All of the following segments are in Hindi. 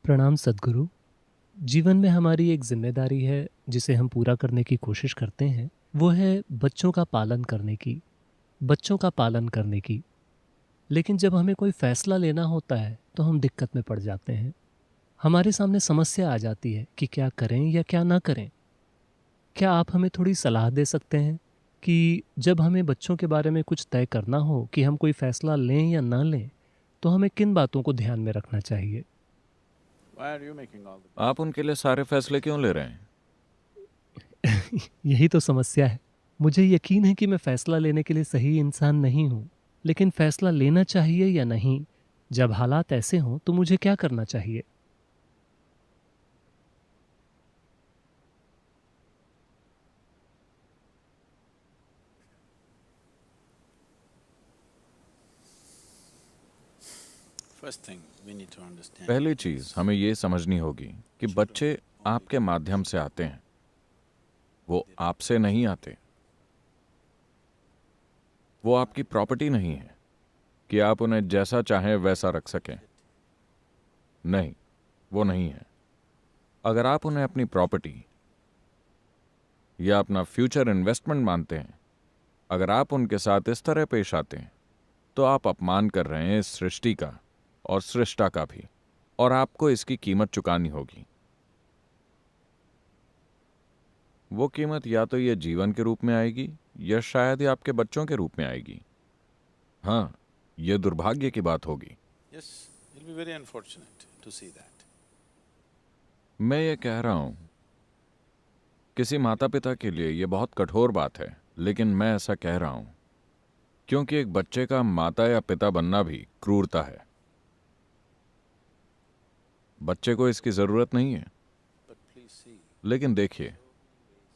प्रणाम सद्गुरु। जीवन में हमारी एक जिम्मेदारी है जिसे हम पूरा करने की कोशिश करते हैं। वो है बच्चों का पालन करने की, बच्चों का पालन करने की। लेकिन जब हमें कोई फैसला लेना होता है तो हम दिक्कत में पड़ जाते हैं। हमारे सामने समस्या आ जाती है कि क्या करें या क्या ना करें। क्या आप हमें थोड़ी सलाह दे सकते हैं कि जब हमें बच्चों के बारे में कुछ तय करना हो कि हम कोई फैसला लें या ना लें, तो हमें किन बातों को ध्यान में रखना चाहिए? आप उनके लिए सारे फैसले क्यों ले रहे हैं? यही तो समस्या है। मुझे यकीन है कि मैं फैसला लेने के लिए सही इंसान नहीं हूँ, लेकिन फैसला लेना चाहिए या नहीं, जब हालात ऐसे हों तो मुझे क्या करना चाहिए? पहली चीज हमें ये समझनी होगी कि बच्चे आपके माध्यम से आते हैं, वो आपसे नहीं आते। वो आपकी प्रॉपर्टी नहीं है कि आप उन्हें जैसा चाहें वैसा रख सकें। नहीं, वो नहीं है। अगर आप उन्हें अपनी प्रॉपर्टी या अपना फ्यूचर इन्वेस्टमेंट मानते हैं, अगर आप उनके साथ इस तरह पेश आते हैं, तो आप अपमान कर रहे हैं इस सृष्टि का और सृष्टा का भी, और आपको इसकी कीमत चुकानी होगी। वो कीमत या तो ये जीवन के रूप में आएगी या शायद ही आपके बच्चों के रूप में आएगी। हाँ, ये दुर्भाग्य की बात होगी। मैं ये कह रहा हूं, किसी माता पिता के लिए ये बहुत कठोर बात है, लेकिन मैं ऐसा कह रहा हूं क्योंकि एक बच्चे का माता या पिता बनना भी क्रूरता है। बच्चे को इसकी जरूरत नहीं है, लेकिन देखिए,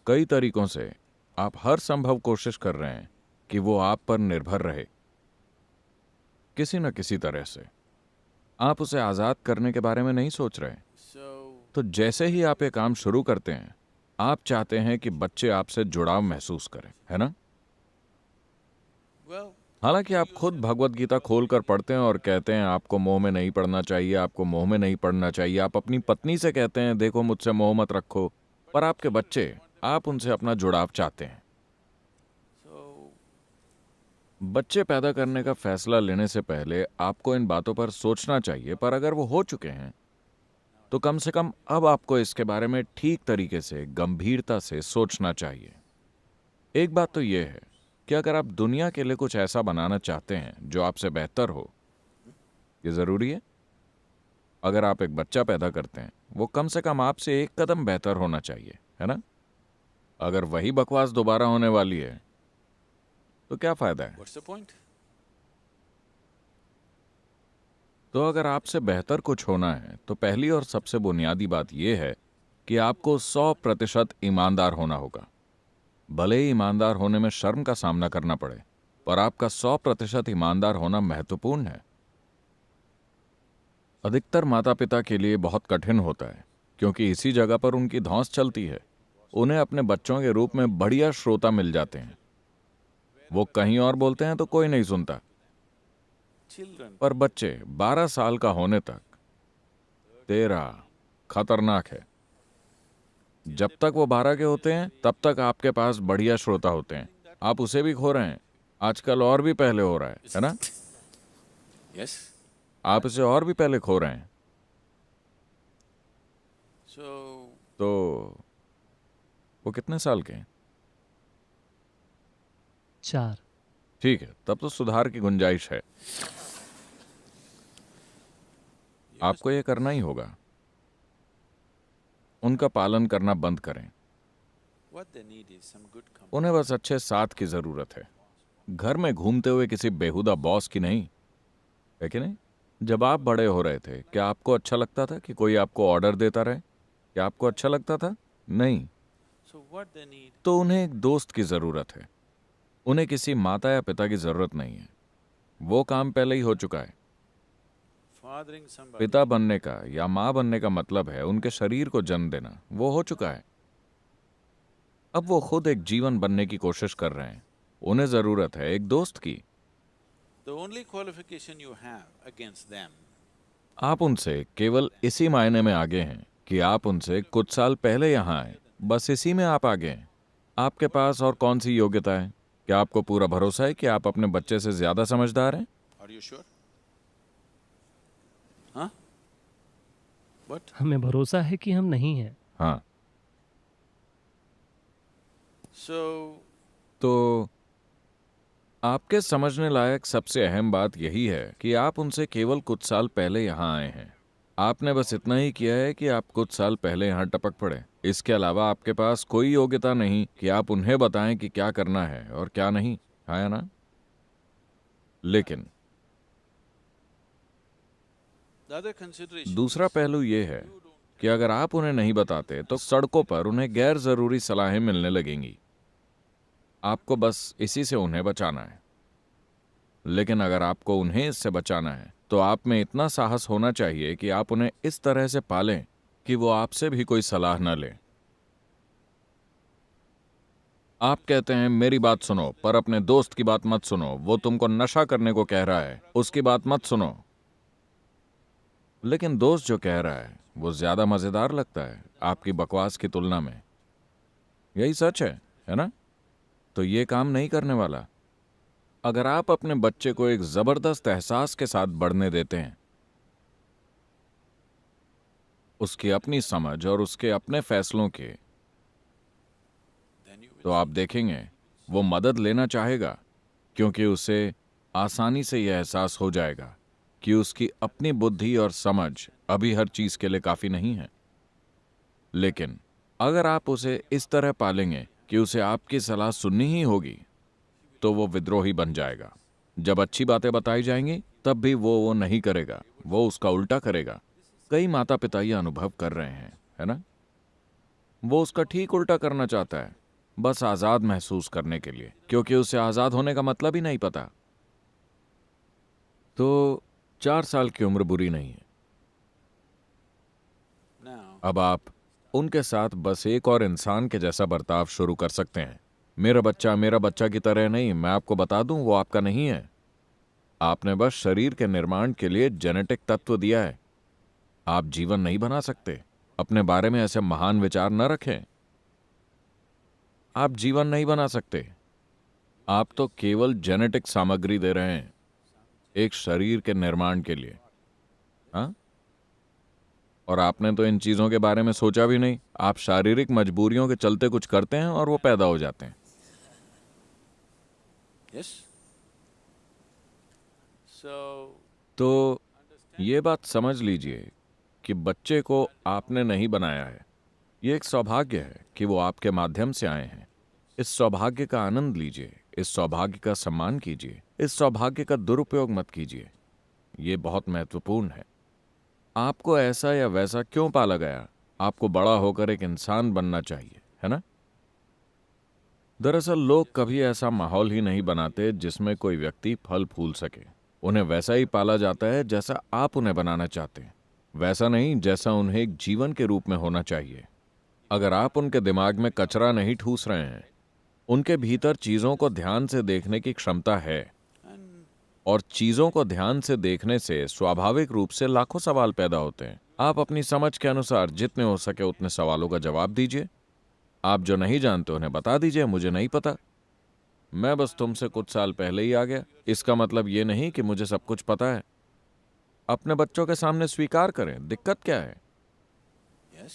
कई तरीकों से आप हर संभव कोशिश कर रहे हैं कि वो आप पर निर्भर रहे, किसी न किसी तरह से। आप उसे आजाद करने के बारे में नहीं सोच रहे। तो जैसे ही आप ये काम शुरू करते हैं, आप चाहते हैं कि बच्चे आपसे जुड़ाव महसूस करें, है ना? हालांकि आप खुद भगवत गीता खोलकर पढ़ते हैं और कहते हैं आपको मोह में नहीं पड़ना चाहिए, आपको मोह में नहीं पड़ना चाहिए। आप अपनी पत्नी से कहते हैं देखो मुझसे मोह मत रखो, पर आपके बच्चे, आप उनसे अपना जुड़ाव चाहते हैं। बच्चे पैदा करने का फैसला लेने से पहले आपको इन बातों पर सोचना चाहिए, पर अगर वो हो चुके हैं तो कम से कम अब आपको इसके बारे में ठीक तरीके से, गंभीरता से सोचना चाहिए। एक बात तो यह है कि अगर आप दुनिया के लिए कुछ ऐसा बनाना चाहते हैं जो आपसे बेहतर हो, ये जरूरी है। अगर आप एक बच्चा पैदा करते हैं, वो कम से कम आपसे एक कदम बेहतर होना चाहिए, है ना? अगर वही बकवास दोबारा होने वाली है तो क्या फायदा है? तो अगर आपसे बेहतर कुछ होना है तो पहली और सबसे बुनियादी बात यह है कि आपको 100% ईमानदार होना होगा। भले ही ईमानदार होने में शर्म का सामना करना पड़े, पर आपका 100% ईमानदार होना महत्वपूर्ण है। अधिकतर माता पिता के लिए बहुत कठिन होता है, क्योंकि इसी जगह पर उनकी धौंस चलती है। उन्हें अपने बच्चों के रूप में बढ़िया श्रोता मिल जाते हैं। वो कहीं और बोलते हैं तो कोई नहीं सुनता। पर बच्चे 12 साल का होने तक तेरा खतरनाक है। जब तक वो 12 के होते हैं तब तक आपके पास बढ़िया श्रोता होते हैं। आप उसे भी खो रहे हैं। आजकल और भी पहले हो रहा है ना? आप इसे और भी पहले खो रहे हैं। तो वो कितने साल के हैं? 4। ठीक है, तब तो सुधार की गुंजाइश है। आपको ये करना ही होगा। उनका पालन करना बंद करें। उन्हें बस अच्छे साथ की जरूरत है, घर में घूमते हुए किसी बेहुदा बॉस की नहीं, है कि नहीं? जब आप बड़े हो रहे थे, क्या आपको अच्छा लगता था कि कोई आपको ऑर्डर देता रहे? क्या आपको अच्छा लगता था? नहीं। तो उन्हें एक दोस्त की जरूरत है। उन्हें किसी माता या पिता की जरूरत नहीं है। वो काम पहले ही हो चुका है। पिता बनने का या मां बनने का मतलब है उनके शरीर को जन्म देना। वो हो चुका है। अब वो खुद एक जीवन बनने की कोशिश कर रहे हैं। उन्हें जरूरत है एक दोस्त की। आप उनसे केवल इसी मायने में आगे हैं कि आप उनसे कुछ साल पहले यहां आए, बस इसी में आप आगे हैं। आपके पास और कौन सी योग्यता है? क्या आपको पूरा भरोसा है कि आप अपने बच्चे से ज्यादा समझदार हैं? Are you sure? Huh? What? हमें भरोसा है कि हम नहीं हैं। हाँ, So, तो आपके समझने लायक सबसे अहम बात यही है कि आप उनसे केवल कुछ साल पहले यहाँ आए हैं। आपने बस इतना ही किया है कि आप कुछ साल पहले यहाँ टपक पड़े। इसके अलावा आपके पास कोई योग्यता नहीं कि आप उन्हें बताएं कि क्या करना है और क्या नहीं, है ना? लेकिन the other consideration दूसरा is, पहलू ये है कि अगर आप उन्हें नहीं बताते तो सड़कों पर उन्हें गैर जरूरी सलाहें मिलने लगेंगी। आपको बस इसी से उन्हें बचाना है। लेकिन अगर आपको उन्हें इससे बचाना है तो आप में इतना साहस होना चाहिए कि आप उन्हें इस तरह से पालें कि वो आपसे भी कोई सलाह न लें। आप कहते हैं मेरी बात सुनो, पर अपने दोस्त की बात मत सुनो, वो तुमको नशा करने को कह रहा है, उसकी बात मत सुनो। लेकिन दोस्त जो कह रहा है वो ज्यादा मजेदार लगता है आपकी बकवास की तुलना में। यही सच है ना? तो ये काम नहीं करने वाला। अगर आप अपने बच्चे को एक जबरदस्त एहसास के साथ बढ़ने देते हैं, उसकी अपनी समझ और उसके अपने फैसलों के, then you तो will आप देखेंगे वो मदद लेना चाहेगा, क्योंकि उसे आसानी से यह एहसास हो जाएगा कि उसकी अपनी बुद्धि और समझ अभी हर चीज के लिए काफी नहीं है। लेकिन अगर आप उसे इस तरह पालेंगे कि उसे आपकी सलाह सुननी ही होगी, तो वो विद्रोही बन जाएगा। जब अच्छी बातें बताई जाएंगी तब भी वो नहीं करेगा, वो उसका उल्टा करेगा। कई माता पिता ये अनुभव कर रहे हैं, है ना? वो उसका ठीक उल्टा करना चाहता है, बस आजाद महसूस करने के लिए, क्योंकि उसे आजाद होने का मतलब ही नहीं पता। तो 4 साल की उम्र बुरी नहीं है। now अब आप उनके साथ बस एक और इंसान के जैसा बर्ताव शुरू कर सकते हैं। मेरा बच्चा की तरह नहीं। मैं आपको बता दूं, वो आपका नहीं है। आपने बस शरीर के निर्माण के लिए जेनेटिक तत्व दिया है। आप जीवन नहीं बना सकते। अपने बारे में ऐसे महान विचार न रखें। आप जीवन नहीं बना सकते। आप तो केवल जेनेटिक सामग्री दे रहे हैं एक शरीर के निर्माण के लिए। हाँ? और आपने तो इन चीजों के बारे में सोचा भी नहीं। आप शारीरिक मजबूरियों के चलते कुछ करते हैं और वो पैदा हो जाते हैं। yes. So तो ये बात समझ लीजिए कि बच्चे को आपने नहीं बनाया है। ये एक सौभाग्य है कि वो आपके माध्यम से आए हैं। इस सौभाग्य का आनंद लीजिए, इस सौभाग्य का सम्मान कीजिए, इस सौभाग्य का दुरुपयोग मत कीजिए। ये बहुत महत्वपूर्ण है। आपको ऐसा या वैसा क्यों पाला गया? आपको बड़ा होकर एक इंसान बनना चाहिए, है ना? दरअसल लोग कभी ऐसा माहौल ही नहीं बनाते जिसमें कोई व्यक्ति फल फूल सके। उन्हें वैसा ही पाला जाता है जैसा आप उन्हें बनाना चाहते हैं, वैसा नहीं जैसा उन्हें एक जीवन के रूप में होना चाहिए। अगर आप उनके दिमाग में कचरा नहीं ठूस रहे हैं, उनके भीतर चीजों को ध्यान से देखने की क्षमता है, and और चीजों को ध्यान से देखने से स्वाभाविक रूप से लाखों सवाल पैदा होते हैं। आप अपनी समझ के अनुसार जितने हो सके उतने सवालों का जवाब दीजिए। आप जो नहीं जानते उन्हें बता दीजिए, मुझे नहीं पता, मैं बस तुमसे कुछ साल पहले ही आ गया। इसका मतलब ये नहीं कि मुझे सब कुछ पता है। अपने बच्चों के सामने स्वीकार करें, दिक्कत क्या है? yes.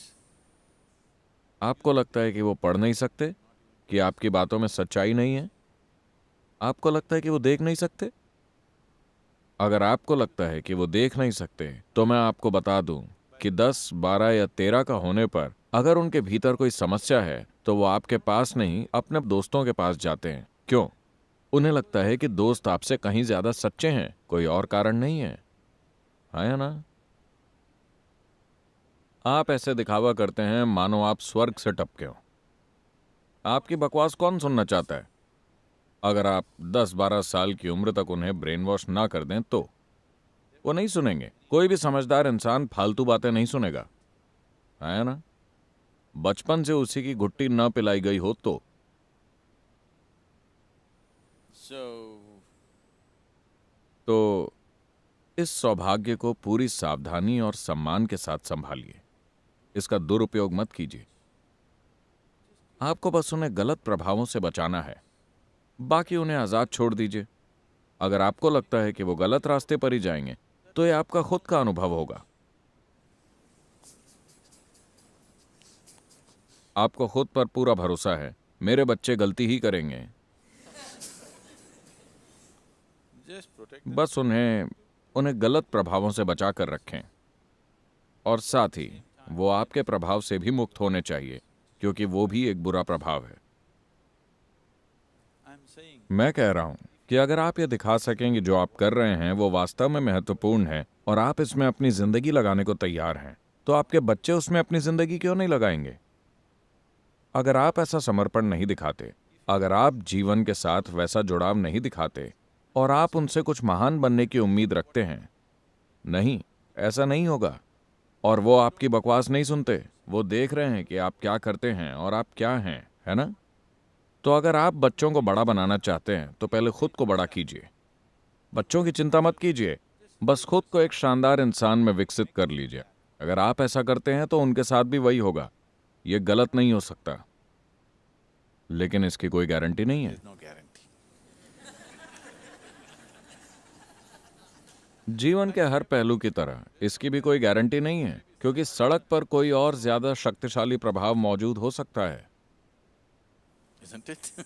आपको लगता है कि वो पढ़ नहीं सकते, कि आपकी बातों में सच्चाई नहीं है? आपको लगता है कि वो देख नहीं सकते? अगर आपको लगता है कि वो देख नहीं सकते, तो मैं आपको बता दूं कि 10, 12 या 13 का होने पर अगर उनके भीतर कोई समस्या है तो वो आपके पास नहीं अपने दोस्तों के पास जाते हैं। क्यों? उन्हें लगता है कि दोस्त आपसे कहीं ज्यादा सच्चे हैं, कोई और कारण नहीं है। हाँ या ना? आप ऐसे दिखावा करते हैं मानो आप स्वर्ग से टपके हो। आपकी बकवास कौन सुनना चाहता है? अगर आप 10-12 साल की उम्र तक उन्हें ब्रेन वॉश ना कर दें तो वो नहीं सुनेंगे। कोई भी समझदार इंसान फालतू बातें नहीं सुनेगा, है ना? बचपन से उसी की घुट्टी न पिलाई गई हो तो। So तो इस सौभाग्य को पूरी सावधानी और सम्मान के साथ संभालिए। इसका दुरुपयोग मत कीजिए। आपको बस उन्हें गलत प्रभावों से बचाना है, बाकी उन्हें आजाद छोड़ दीजिए। अगर आपको लगता है कि वो गलत रास्ते पर ही जाएंगे, तो ये आपका खुद का अनुभव होगा। आपको खुद पर पूरा भरोसा है, मेरे बच्चे गलती ही करेंगे। Just protect them. बस उन्हें गलत प्रभावों से बचा कर रखें, और साथ ही वो आपके प्रभाव से भी मुक्त होने चाहिए, क्योंकि वो भी एक बुरा प्रभाव है। I'm saying मैं कह रहा हूं कि अगर आप ये दिखा सकें कि जो आप कर रहे हैं वो वास्तव में महत्वपूर्ण है और आप इसमें अपनी जिंदगी लगाने को तैयार हैं, तो आपके बच्चे उसमें अपनी जिंदगी क्यों नहीं लगाएंगे? अगर आप ऐसा समर्पण नहीं दिखाते, अगर आप जीवन के साथ वैसा जुड़ाव नहीं दिखाते और आप उनसे कुछ महान बनने की उम्मीद रखते हैं, नहीं, ऐसा नहीं होगा। और वो आपकी बकवास नहीं सुनते, वो देख रहे हैं कि आप क्या करते हैं और आप क्या हैं, है ना? तो अगर आप बच्चों को बड़ा बनाना चाहते हैं तो पहले खुद को बड़ा कीजिए। बच्चों की चिंता मत कीजिए, बस खुद को एक शानदार इंसान में विकसित कर लीजिए। अगर आप ऐसा करते हैं तो उनके साथ भी वही होगा। यह गलत नहीं हो सकता, लेकिन इसकी कोई गारंटी नहीं है। there's no guarantee. जीवन के हर पहलू की तरह इसकी भी कोई गारंटी नहीं है, क्योंकि सड़क पर कोई और ज्यादा शक्तिशाली प्रभाव मौजूद हो सकता है। Isn't it?